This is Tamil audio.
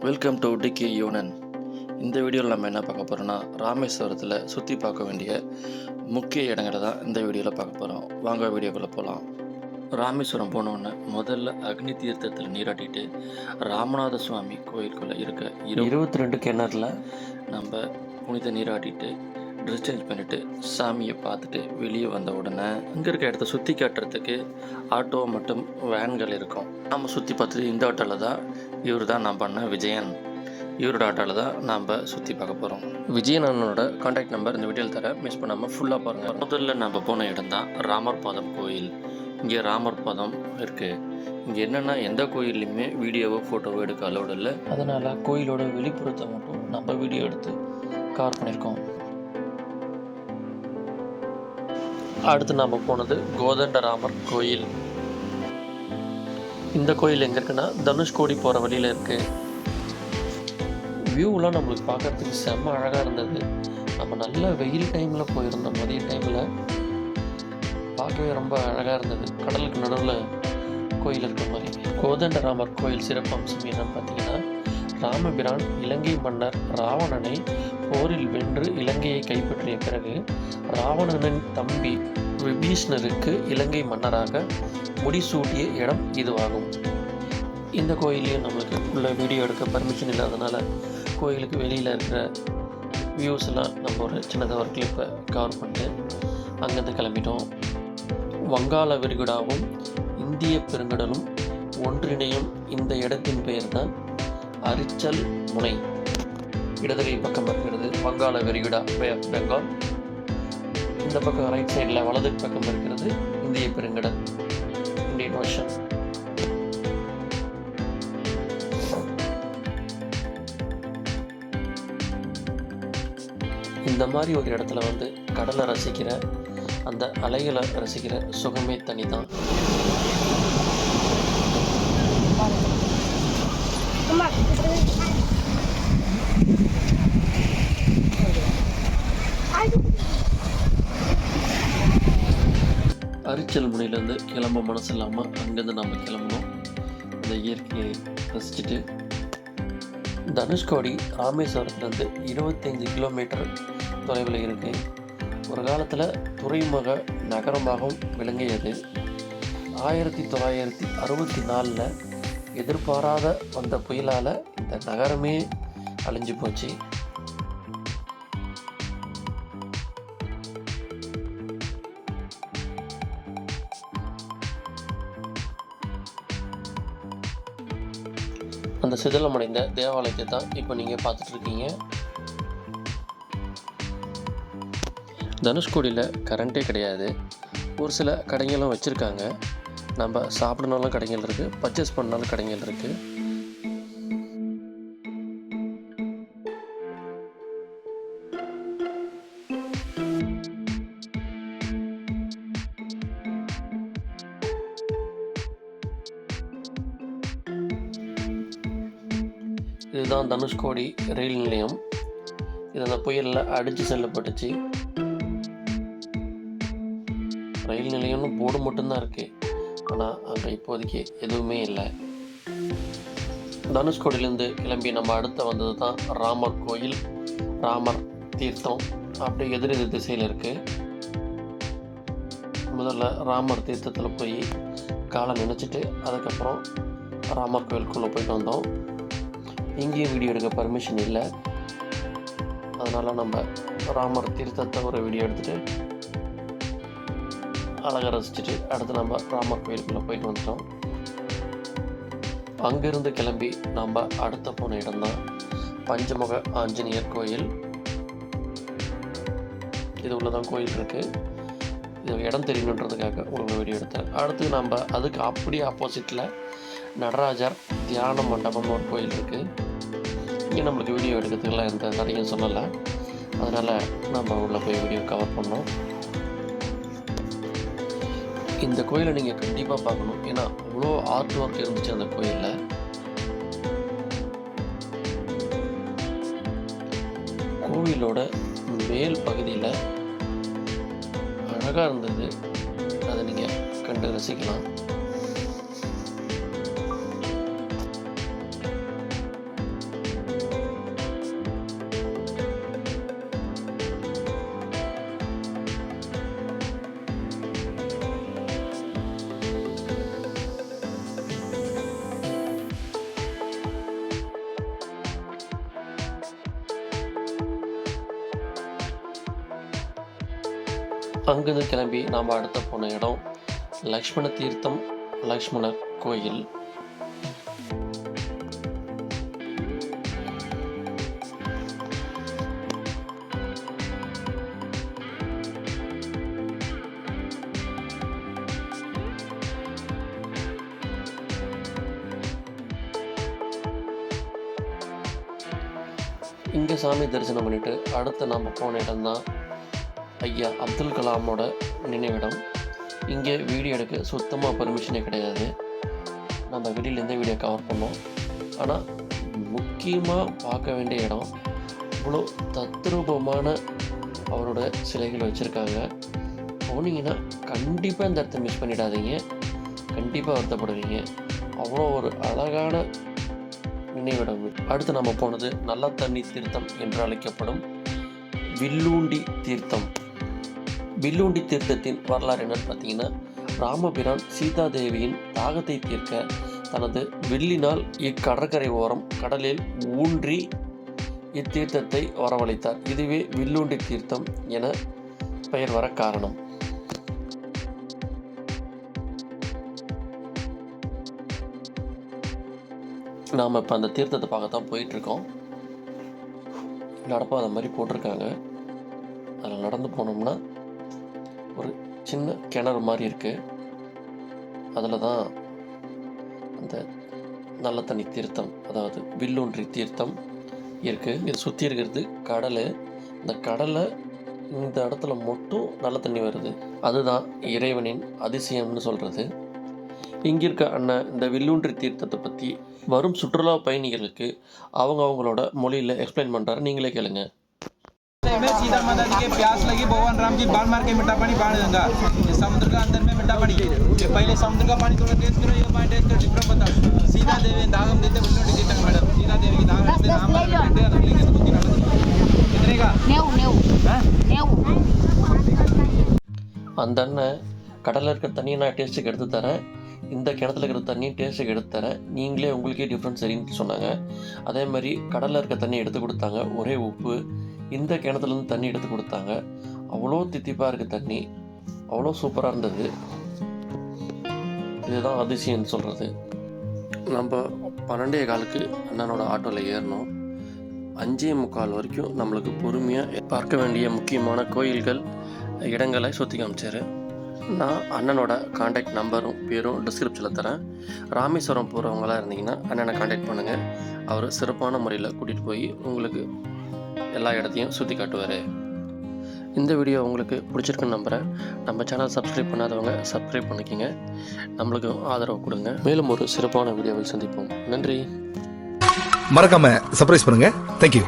Welcome to decay யூனன். இந்த வீடியோவில் நம்ம என்ன பார்க்க போகிறோம்னா, ராமேஸ்வரத்தில் சுற்றி பார்க்க வேண்டிய முக்கிய இடங்களை தான் இந்த வீடியோவில் பார்க்க போகிறோம். வாங்க வீடியோக்குள்ளே போகலாம். ராமேஸ்வரம் போனோடனே முதல்ல அக்னி தீர்த்தத்தில் நீராட்டிட்டு ராமநாத சுவாமி கோயிலுக்குள்ளே இருக்க 22 கிணறுல நம்ம புனித நீராட்டிட்டு ட்ரெஸ் சேஞ்ச் பண்ணிவிட்டு சாமியை பார்த்துட்டு வெளியே வந்த உடனே அங்கே இருக்க இடத்த சுற்றி காட்டுறதுக்கு ஆட்டோ மற்றும் வேன்கள் இருக்கும். நம்ம சுற்றி பார்த்துட்டு இந்த ஆட்டோவில் தான் இவர் தான் நான் பண்ண விஜயன். இவரோட ஆட்டோவில் தான் நம்ம சுற்றி பார்க்க போகிறோம். விஜயன் அண்ணனோட கான்டாக்ட் நம்பர் இந்த வீடியோவில் தர மிஸ் பண்ணாமல் ஃபுல்லாக பாருங்கள். முதல்ல நம்ம போன இடம் தான் ராமர் பாதம் கோயில். இங்கே ராமர் பாதம் இருக்குது. இங்கே என்னென்னா எந்த கோயில்லையுமே வீடியோவோ ஃபோட்டோவோ எடுக்க அலோடு இல்லை. அதனால் கோயிலோட வெளிப்புறத்தை மட்டும் நம்ம வீடியோ எடுத்து கவர் பண்ணியிருக்கோம். அடுத்து நாம் போனது கோதண்டராமர் கோயில். இந்த கோயில் எங்கே இருக்குன்னா தனுஷ்கோடி போகிற வழியில் இருக்குது. வியூவெலாம் நம்மளுக்கு பார்க்குறதுக்கு செம்ம அழகாக இருந்தது. நம்ம நல்ல வெயில் டைமில் போயிருந்தோம். மதிய டைமில் பார்க்கவே ரொம்ப அழகாக இருந்தது. கடலுக்கு நடுவில் கோயில் இருக்கிற மாதிரி. கோதண்டராமர் கோயில் சிறப்பம்சம் என்னன்னு பார்த்தீங்கன்னா, ராமபிரான் இலங்கை மன்னர் ராவணனை போரில் வென்று இலங்கையை கைப்பற்றிய பிறகு ராவணனின் தம்பி விபீஷ்ணருக்கு இலங்கை மன்னராக முடிசூட்டிய இடம் இதுவாகும். இந்த கோயிலையும் நம்மளுக்கு உள்ள வீடியோ எடுக்க பர்மிஷன் இல்லாதனால கோயிலுக்கு வெளியில் இருக்கிற வியூஸ் எல்லாம் நம்ம ஒரு சின்னதாக ஒரு கிளிப்பை கவர் பண்ணிட்டு அங்கேருந்து கிளம்பிட்டோம். வங்காள விரிகுடாவும் இந்திய பெருங்கடலும் ஒன்றிணையும் இந்த இடத்தின் பெயர் தான் அரிச்சல் முனை. இடதுகை பக்கம் இருக்கிறது வங்காள விரிகுடா, பே ஆஃப் பெங்கால். இந்த பக்கம் ரைட் சைடில் வலது பக்கம் இருக்கிறது இந்திய பெருங்கடல், இந்தியன் ஓஷன். இந்த மாதிரி ஒரு இடத்துல வந்து கடலை ரசிக்கிற, அந்த அலைகளை ரசிக்கிற சுகமே தனி தான். அரிச்சல் முனையிலேருந்து கிளம்ப மனசு இல்லாமல் அங்கேருந்து நம்ம கிளம்பணும். அந்த இயற்கையை ரசிச்சுட்டு தனுஷ்கோடி ராமேஸ்வரத்துலேருந்து 25 கிலோமீட்டர் தொலைவில் இருக்குது. ஒரு காலத்தில் துறைமுக நகரமாகவும் விளங்கியது. 1964 எதிர்பாராத வந்த புயலால் இந்த நகரமே அழிஞ்சு போச்சு. அந்த சிதிலமடைந்த தேவாலயத்தை தான் இப்போ நீங்கள் பார்த்துட்ருக்கீங்க. தனுஷ்கோடியில் கரண்ட்டே கிடையாது. ஒரு சில கடைகளும் வச்சுருக்காங்க. நம்ம சாப்பிடனாலும் கடைகள் இருக்குது, பர்ச்சேஸ் பண்ணாலும் கடைகள் இருக்குது. இதுதான் தனுஷ்கோடி ரயில் நிலையம். இது அந்த புயலில் அடித்து செல்லப்பட்டுச்சு. ரயில் நிலையம்னு போர்டு மட்டும்தான் இருக்குது, ஆனால் அங்கே இப்போதைக்கு எதுவுமே இல்லை. தனுஷ்கோடியிலேருந்து கிளம்பி நம்ம அடுத்த வந்தது தான் ராமர் கோயில், ராமர் தீர்த்தம். அப்படியே எதிர் திசையில் இருக்குது. முதல்ல ராமர் தீர்த்தத்தில் போய் காலை நினச்சிட்டு அதுக்கப்புறம் ராமர் கோயிலுக்குள்ளே போயிட்டு வந்தோம். இங்கேயும் வீடியோ எடுக்க பர்மிஷன் இல்லை. அதனால் நம்ம ராமர் தீர்த்தத்தை ஒரு வீடியோ எடுத்துகிட்டு அழகாக ரசிச்சுட்டு அடுத்து நம்ம ராமர் கோயிலுக்குள்ளே போயிட்டு வந்துட்டோம். அங்கேருந்து கிளம்பி நம்ம அடுத்த போன இடம்தான் பஞ்சமுக ஆஞ்சநேயர் கோயில். இது உள்ளதான் கோயில் இருக்குது. இது இடம் தெரியணுன்றதுக்காக உங்களுக்கு வீடியோ எடுத்தேன். அடுத்து நம்ம அதுக்கு அப்படியே ஆப்போசிட்டில் நடராஜர் தியான மண்டபம்னு ஒரு கோயில் இருக்குது. இங்கே நம்மளுக்கு வீடியோ எடுக்கிறதுக்கெல்லாம் எந்த தடையும் சொல்லலை. அதனால் நம்ம உள்ளே போய் வீடியோ கவர் பண்ணோம். இந்த கோயிலை நீங்கள் கண்டிப்பாக பார்க்கணும். ஏன்னா அவ்வளோ ஆர்ட் ஒர்க் இருந்துச்சு அந்த கோயிலில். கோவிலோட மேல் பகுதியில் அழகாக இருந்தது. அதை நீங்கள் கண்டு ரசிக்கலாம். அங்கேருந்து கிளம்பி நாம் அடுத்த போன இடம் லக்ஷ்மண தீர்த்தம் லக்ஷ்மணர் கோயில். இங்கே சாமி தரிசனம் பண்ணிவிட்டு அடுத்து நம்ம போன இடம்தான் ஐயா அப்துல் கலாமோட நினைவிடம். இங்கே வீடியோ எடுக்க சுத்தமாக பர்மிஷனே கிடையாது. நம்ம வெளியிலேருந்தே வீடியோ கவர் பண்ணோம். ஆனால் முக்கியமாக பார்க்க வேண்டிய இடம், இவ்வளோ தத்ரூபமான அவரோட சிலைகள் வச்சுருக்காங்க. போனீங்கன்னா கண்டிப்பாக இந்த இடத்த மிஸ் பண்ணிடாதீங்க, கண்டிப்பாக வருத்தப்படுவீங்க. அவ்வளோ ஒரு அழகான நினைவிடம். அடுத்து நம்ம போனது நல்ல தண்ணி தீர்த்தம் என்று அழைக்கப்படும் வில்லூண்டி தீர்த்தம். வில்லூண்டி தீர்த்தத்தின் வரலாறு என்னன்னு பார்த்தீங்கன்னா, ராமபிரான் சீதாதேவியின் தாகத்தை தீர்க்க தனது வில்லினால் இக்கடற்கரை ஓரம் கடலில் ஊன்றி இத்தீர்த்தத்தை வரவழைத்தார். இதுவே வில்லூண்டி தீர்த்தம் என பெயர் வர காரணம். நாம் இப்போ அந்த தீர்த்தத்தை பார்க்கத்தான் போயிட்டுருக்கோம். நடப்பா அது மாதிரி போட்டிருக்காங்க. அதில் நடந்து போனோம்னா ஒரு சின்ன கிணறு மாதிரி இருக்குது. அதில் தான் அந்த நல்ல தண்ணி தீர்த்தம், அதாவது வில்லூன்றி தீர்த்தம் இருக்குது. இது சுற்றி இருக்கிறது கடல். இந்த கடலை இந்த இடத்துல மட்டும் நல்ல தண்ணி வருது. அதுதான் இறைவனின் அதிசயம்னு சொல்கிறது. இங்கே இருக்க அண்ணன் இந்த வில்லூன்றி தீர்த்தத்தை பற்றி வரும் சுற்றுலா பயணிகளுக்கு அவங்களோட மொழியில் எக்ஸ்பிளைன் பண்ணுறாரு. நீங்களே கேளுங்க. सीता माता जी के प्यास लगी, भगवान राम जी बाल मार के मीठा पानी बांध देंगे समुद्र का अंदर में मीठा पानी। पहले समुद्र का पानी थोड़ा टेस्ट करो, ये पानी टेस्ट करो, डिफरेंट बताओ। सीता देवी दागम देते विल्लोंडी तीर्थम मैडम, सीता देवी की दागम देते नाम लेते अगली के बुद्धि नडत कितने का नेऊ அந்த அண்ணன் கடலில் இருக்கிற தண்ணியை நான் டேஸ்ட்டுக்கு எடுத்து தரேன், இந்த கிணத்துல இருக்கிற தண்ணி டேஸ்ட்டுக்கு எடுத்து தரேன், நீங்களே உங்களுக்கே டிஃப்ரென்ஸ் சரின்னு சொன்னாங்க. அதே மாதிரி கடலில் இருக்க தண்ணி எடுத்து கொடுத்தாங்க, ஒரே உப்பு. இந்த கிணத்துலேருந்து தண்ணி எடுத்து கொடுத்தாங்க, அவ்வளோ தித்திப்பாக இருக்குது தண்ணி, அவ்வளோ சூப்பராக இருந்தது. இதுதான் அதிசயம்னு சொல்கிறது. நம்ம 12:15 அண்ணனோட ஆட்டோவில் ஏறினோம். 5:45 வரைக்கும் நம்மளுக்கு பொறுமையாக பார்க்க வேண்டிய முக்கியமான கோயில்கள் இடங்களை சுற்றி காமிச்சார். நான் அண்ணனோட காண்டாக்ட் நம்பரும் பேரும் டிஸ்கிரிப்ஷனில் தரேன். ராமேஸ்வரம் போகிறவங்களாம் இருந்தீங்கன்னா அண்ணனை காண்டாக்ட் பண்ணுங்கள். அவர் சிறப்பான முறையில் கூட்டிகிட்டு போய் உங்களுக்கு எல்லா இடத்தையும் சுற்றி காட்டுவார். இந்த வீடியோ உங்களுக்கு பிடிச்சிருக்குன்னு நம்புகிறேன். நம்ம சேனல் சப்ஸ்கிரைப் பண்ணாதவங்க சப்ஸ்கிரைப் பண்ணிக்கோங்க, நம்மளுக்கு ஆதரவு கொடுங்க. மேலும் ஒரு சிறப்பான வீடியோவில் சந்திப்போம். நன்றி. மறக்காம சர்ப்ரைஸ் பண்ணுங்க. தேங்க்யூ.